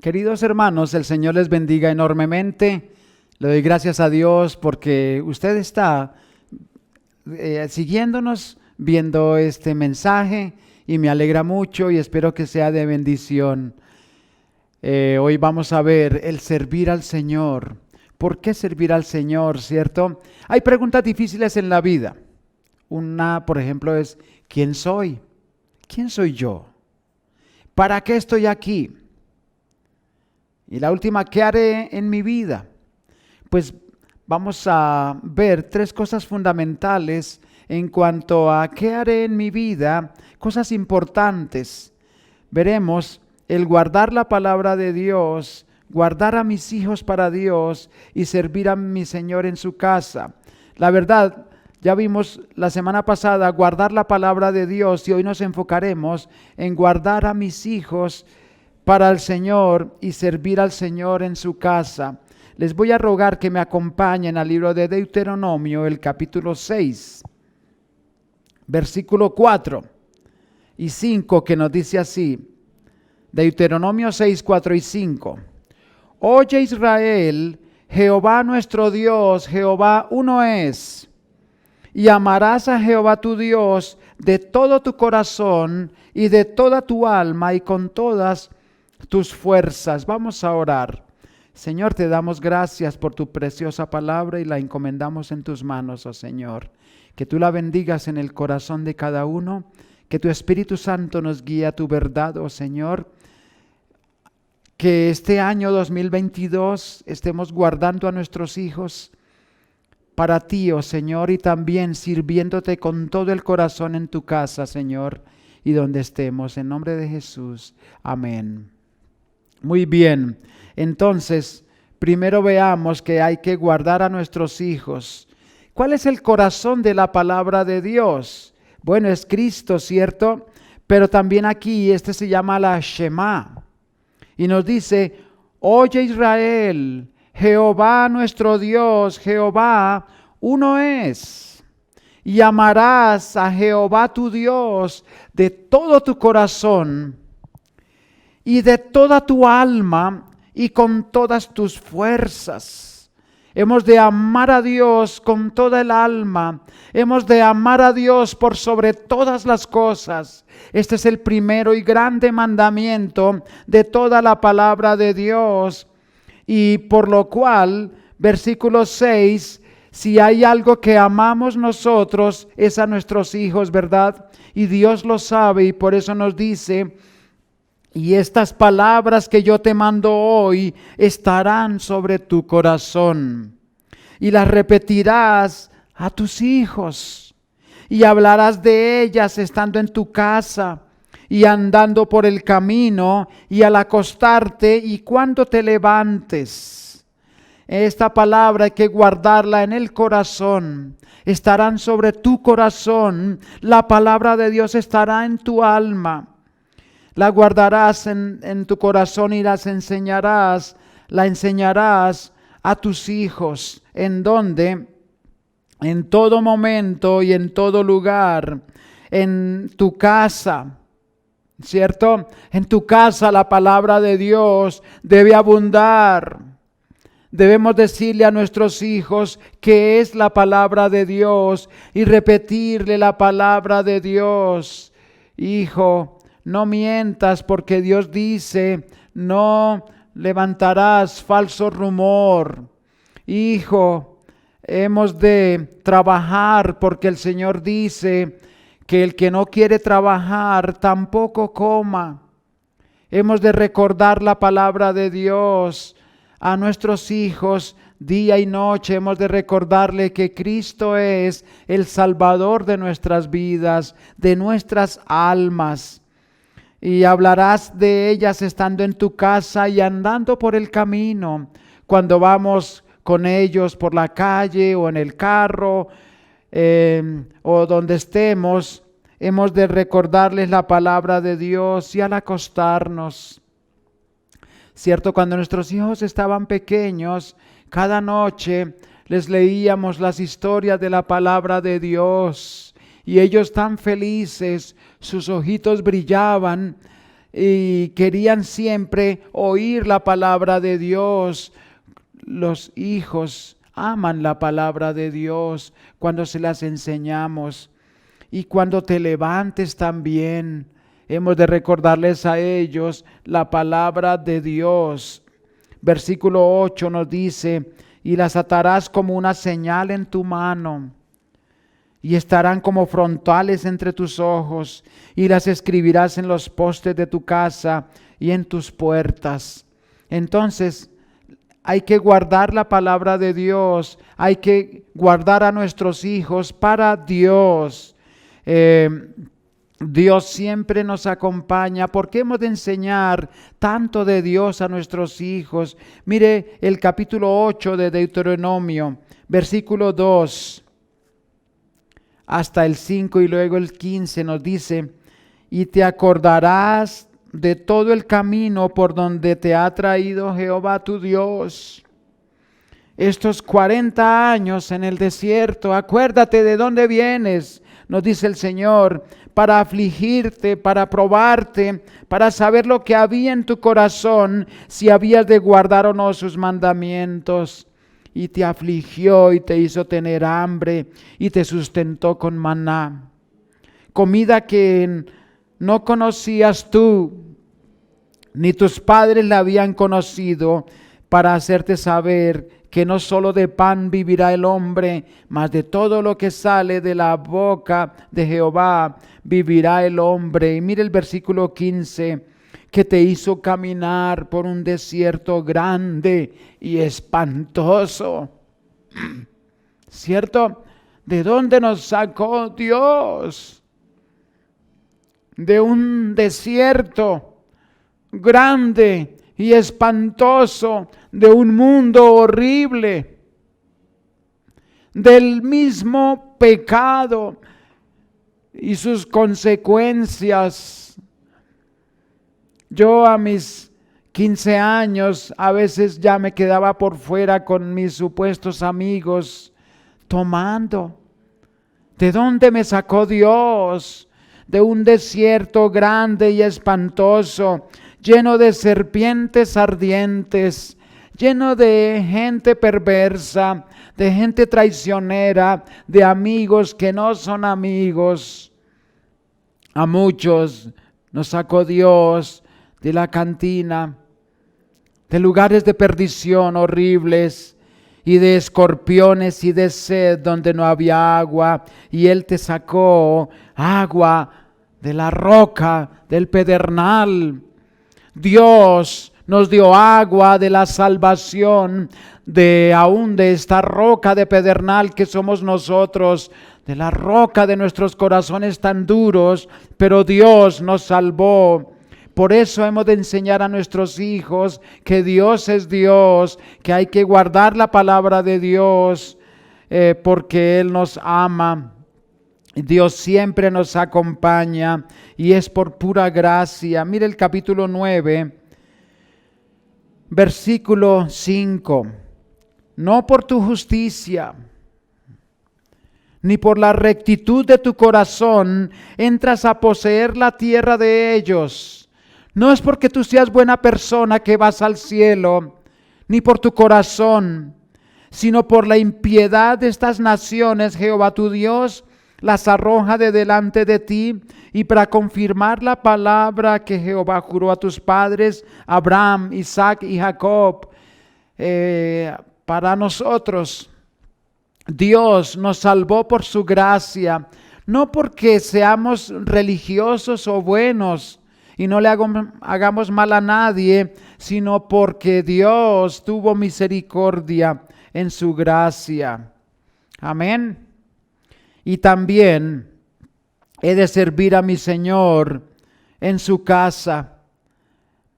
Queridos hermanos, el Señor les bendiga enormemente. Le doy gracias a Dios porque usted está siguiéndonos, viendo este mensaje y me alegra mucho y espero que sea de bendición. Hoy vamos a ver el servir al Señor. ¿Por qué servir al Señor, cierto? Hay preguntas difíciles en la vida. Una, por ejemplo, es ¿quién soy? ¿Quién soy yo? ¿Para qué estoy aquí? Y la última, ¿qué haré en mi vida? Pues vamos a ver tres cosas fundamentales en cuanto a qué haré en mi vida, cosas importantes. Veremos el guardar la palabra de Dios, guardar a mis hijos para Dios y servir a mi Señor en su casa. La verdad, ya vimos la semana pasada guardar la palabra de Dios y hoy nos enfocaremos en guardar a mis hijos para el Señor y servir al Señor en su casa. Les voy a rogar que me acompañen al libro de Deuteronomio, el capítulo 6, versículo 4 y 5, que nos dice así. Deuteronomio 6, 4 y 5. Oye Israel, Jehová nuestro Dios, Jehová uno es. Y amarás a Jehová tu Dios de todo tu corazón y de toda tu alma y con todas tus fuerzas. Vamos a orar. Señor, te damos gracias por tu preciosa palabra y la encomendamos en tus manos, oh Señor. Que tú la bendigas en el corazón de cada uno, que tu Espíritu Santo nos guíe a tu verdad, oh Señor. Que este año 2022 estemos guardando a nuestros hijos para ti, oh Señor, y también sirviéndote con todo el corazón en tu casa, Señor, y donde estemos. En nombre de Jesús. Amén. Muy bien, entonces, primero veamos que hay que guardar a nuestros hijos. ¿Cuál es el corazón de la palabra de Dios? Bueno, es Cristo, ¿cierto? Pero también aquí, se llama la Shema. Y nos dice, oye Israel, Jehová nuestro Dios, Jehová uno es. Y amarás a Jehová tu Dios de todo tu corazón y de toda tu alma y con todas tus fuerzas. Hemos de amar a Dios con toda el alma. Hemos de amar a Dios por sobre todas las cosas. Este es el primero y grande mandamiento de toda la palabra de Dios. Y por lo cual, versículo 6, si hay algo que amamos nosotros, es a nuestros hijos, ¿verdad? Y Dios lo sabe y por eso nos dice, y estas palabras que yo te mando hoy estarán sobre tu corazón y las repetirás a tus hijos y hablarás de ellas estando en tu casa y andando por el camino y al acostarte y cuando te levantes. Esta palabra hay que guardarla en el corazón. Estarán sobre tu corazón. La palabra de Dios estará en tu alma. La guardarás en tu corazón y la enseñarás a tus hijos. ¿En dónde? En todo momento y en todo lugar. En tu casa, ¿cierto? En tu casa la palabra de Dios debe abundar. Debemos decirle a nuestros hijos qué es la palabra de Dios y repetirle la palabra de Dios. Hijo, no mientas porque Dios dice, no levantarás falso rumor. Hijo, hemos de trabajar porque el Señor dice que el que no quiere trabajar tampoco coma. Hemos de recordar la palabra de Dios a nuestros hijos día y noche. Hemos de recordarle que Cristo es el Salvador de nuestras vidas, de nuestras almas. Y hablarás de ellas estando en tu casa y andando por el camino, cuando vamos con ellos por la calle o en el carro o donde estemos. Hemos de recordarles la palabra de Dios y al acostarnos. Cierto, cuando nuestros hijos estaban pequeños, cada noche les leíamos las historias de la palabra de Dios. Y ellos tan felices, sus ojitos brillaban y querían siempre oír la palabra de Dios. Los hijos aman la palabra de Dios cuando se las enseñamos. Y cuando te levantes también, hemos de recordarles a ellos la palabra de Dios. Versículo 8 nos dice: y las atarás como una señal en tu mano, y estarán como frontales entre tus ojos, y las escribirás en los postes de tu casa y en tus puertas. Entonces, hay que guardar la palabra de Dios, hay que guardar a nuestros hijos para Dios. Dios siempre nos acompaña. ¿Por qué hemos de enseñar tanto de Dios a nuestros hijos? Mire el capítulo 8 de Deuteronomio, versículo 2 hasta el 5 y luego el 15 nos dice: y te acordarás de todo el camino por donde te ha traído Jehová tu Dios estos 40 años en el desierto. Acuérdate de dónde vienes, nos dice el Señor, para afligirte, para probarte, para saber lo que había en tu corazón, si habías de guardar o no sus mandamientos. Y te afligió y te hizo tener hambre y te sustentó con maná, comida que no conocías tú, ni tus padres la habían conocido, para hacerte saber que no solo de pan vivirá el hombre, mas de todo lo que sale de la boca de Jehová vivirá el hombre. Y mire el versículo 15, que te hizo caminar por un desierto grande y espantoso. ¿Cierto? ¿De dónde nos sacó Dios? De un desierto grande y espantoso, de un mundo horrible, del mismo pecado y sus consecuencias. Yo a mis 15 años a veces ya me quedaba por fuera con mis supuestos amigos tomando. ¿De dónde me sacó Dios? De un desierto grande y espantoso, lleno de serpientes ardientes, lleno de gente perversa, de gente traicionera, de amigos que no son amigos. A muchos nos sacó Dios de la cantina, de lugares de perdición horribles, y de escorpiones y de sed donde no había agua, y Él te sacó agua de la roca, del pedernal. Dios nos dio agua de la salvación, aún de esta roca de pedernal que somos nosotros, de la roca de nuestros corazones tan duros, pero Dios nos salvó. Por eso hemos de enseñar a nuestros hijos que Dios es Dios, que hay que guardar la palabra de Dios, porque Él nos ama. Dios siempre nos acompaña y es por pura gracia. Mire el capítulo 9, versículo 5. No por tu justicia, ni por la rectitud de tu corazón entras a poseer la tierra de ellos. No es porque tú seas buena persona que vas al cielo, ni por tu corazón, sino por la impiedad de estas naciones. Jehová tu Dios las arroja de delante de ti, y para confirmar la palabra que Jehová juró a tus padres, Abraham, Isaac y Jacob. Para nosotros, Dios nos salvó por su gracia, no porque seamos religiosos o buenos y no le hagamos mal a nadie, sino porque Dios tuvo misericordia en su gracia. Amén. Y también he de servir a mi Señor en su casa.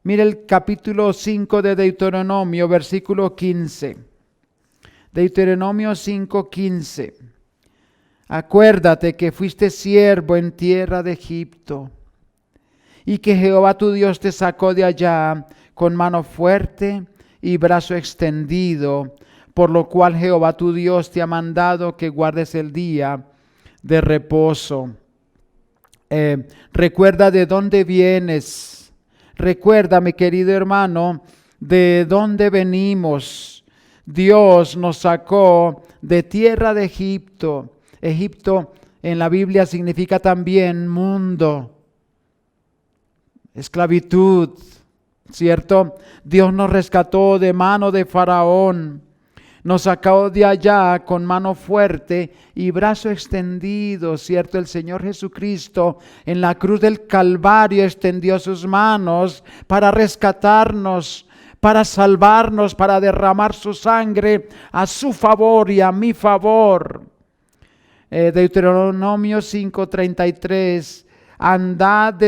Mire el capítulo 5 de Deuteronomio, versículo 15. Deuteronomio 5:15. Acuérdate que fuiste siervo en tierra de Egipto, y que Jehová tu Dios te sacó de allá con mano fuerte y brazo extendido, por lo cual Jehová tu Dios te ha mandado que guardes el día de reposo. Recuerda de dónde vienes, Recuerda, mi querido hermano, de dónde venimos. Dios nos sacó de tierra de Egipto. Egipto en la Biblia significa también mundo, esclavitud, ¿cierto? Dios nos rescató de mano de Faraón. Nos sacó de allá con mano fuerte y brazo extendido, ¿cierto? El Señor Jesucristo en la cruz del Calvario extendió sus manos para rescatarnos, para salvarnos, para derramar su sangre a su favor y a mi favor. Deuteronomio 5:33. Andad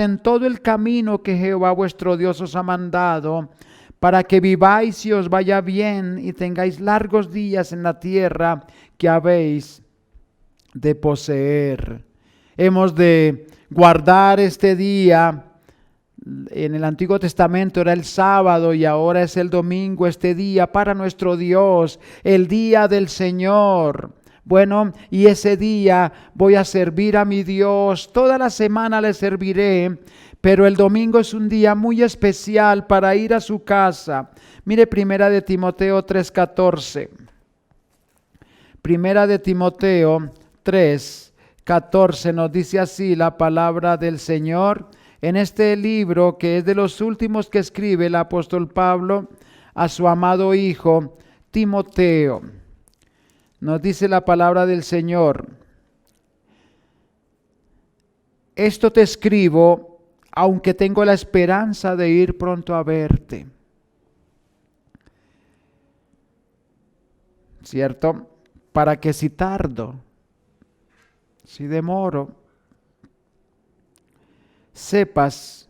en todo el camino que Jehová vuestro Dios os ha mandado, para que viváis y os vaya bien y tengáis largos días en la tierra que habéis de poseer. Hemos de guardar este día. En el Antiguo Testamento era el sábado y ahora es el domingo, este día para nuestro Dios, el día del Señor. Bueno, y ese día voy a servir a mi Dios, toda la semana le serviré, pero el domingo es un día muy especial para ir a su casa. Mire, Primera de Timoteo 3:14. Primera de Timoteo 3:14 nos dice así la palabra del Señor en este libro que es de los últimos que escribe el apóstol Pablo a su amado hijo Timoteo. Nos dice la palabra del Señor: esto te escribo, aunque tengo la esperanza de ir pronto a verte. ¿Cierto? Para que si tardo, si demoro, sepas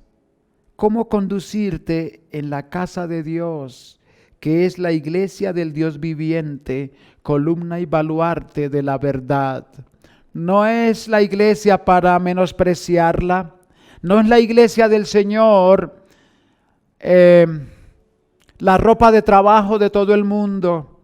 cómo conducirte en la casa de Dios, que es la iglesia del Dios viviente, columna y baluarte de la verdad. No es la iglesia para menospreciarla, no es la iglesia del Señor la ropa de trabajo de todo el mundo.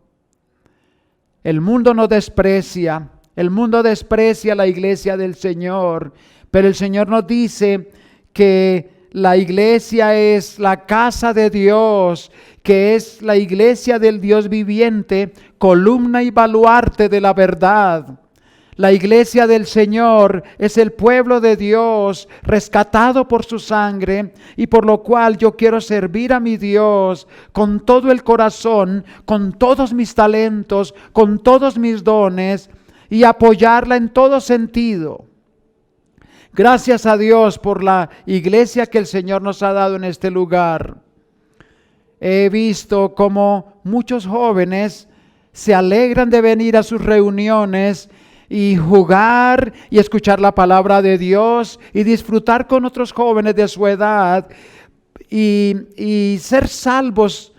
El mundo nos desprecia, el mundo desprecia la iglesia del Señor, pero el Señor nos dice que la iglesia es la casa de Dios, que es la iglesia del Dios viviente, columna y baluarte de la verdad. La iglesia del Señor es el pueblo de Dios, rescatado por su sangre, y por lo cual yo quiero servir a mi Dios con todo el corazón, con todos mis talentos, con todos mis dones, y apoyarla en todo sentido. Gracias a Dios por la iglesia que el Señor nos ha dado en este lugar. He visto cómo muchos jóvenes se alegran de venir a sus reuniones y jugar y escuchar la palabra de Dios y disfrutar con otros jóvenes de su edad y ser salvos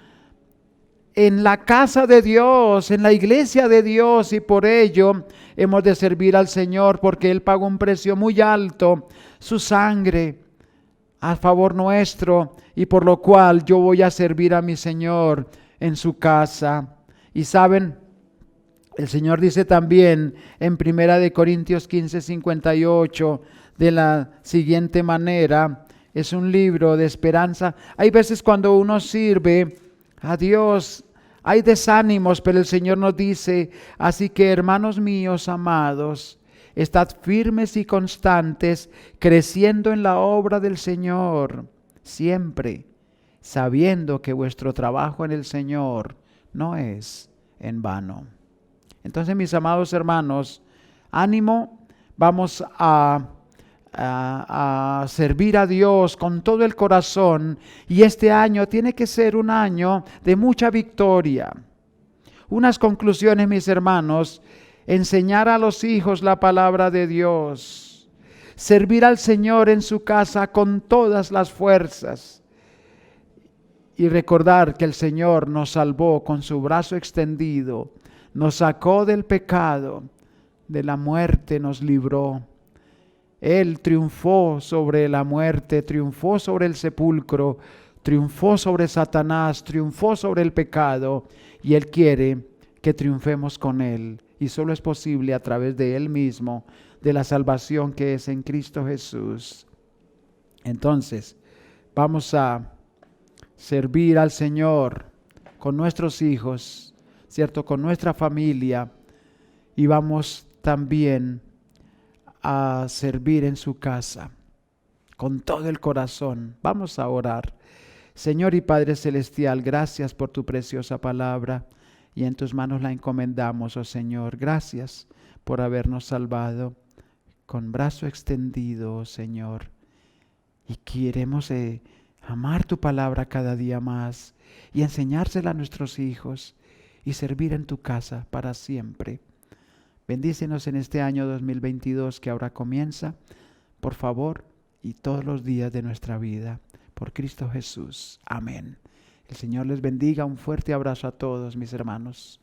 en la casa de Dios, en la iglesia de Dios, y por ello hemos de servir al Señor porque Él pagó un precio muy alto, su sangre a favor nuestro, y por lo cual yo voy a servir a mi Señor en su casa. Y saben, el Señor dice también en 1 Corintios 15:58 de la siguiente manera, es un libro de esperanza. Hay veces cuando uno sirve a Dios, hay desánimos, pero el Señor nos dice: así que, hermanos míos amados, estad firmes y constantes, creciendo en la obra del Señor, siempre sabiendo que vuestro trabajo en el Señor no es en vano. Entonces, mis amados hermanos, ánimo, vamos a servir a Dios con todo el corazón, y este año tiene que ser un año de mucha victoria. Unas conclusiones, mis hermanos: enseñar a los hijos la palabra de Dios, servir al Señor en su casa con todas las fuerzas, y recordar que el Señor nos salvó con su brazo extendido, nos sacó del pecado, de la muerte nos libró. Él triunfó sobre la muerte, triunfó sobre el sepulcro, triunfó sobre Satanás, triunfó sobre el pecado, y Él quiere que triunfemos con Él, y solo es posible a través de Él mismo, de la salvación que es en Cristo Jesús. Entonces, vamos a servir al Señor con nuestros hijos, ¿cierto? Con nuestra familia, y vamos también a servir en su casa con todo el corazón. Vamos a orar. Señor y Padre Celestial, gracias por tu preciosa palabra, y en tus manos la encomendamos, oh Señor. Gracias por habernos salvado con brazo extendido, oh Señor. Y queremos amar tu palabra cada día más y enseñársela a nuestros hijos y servir en tu casa para siempre. Bendícenos en este año 2022 que ahora comienza, por favor, y todos los días de nuestra vida. Por Cristo Jesús. Amén. El Señor les bendiga. Un fuerte abrazo a todos, mis hermanos.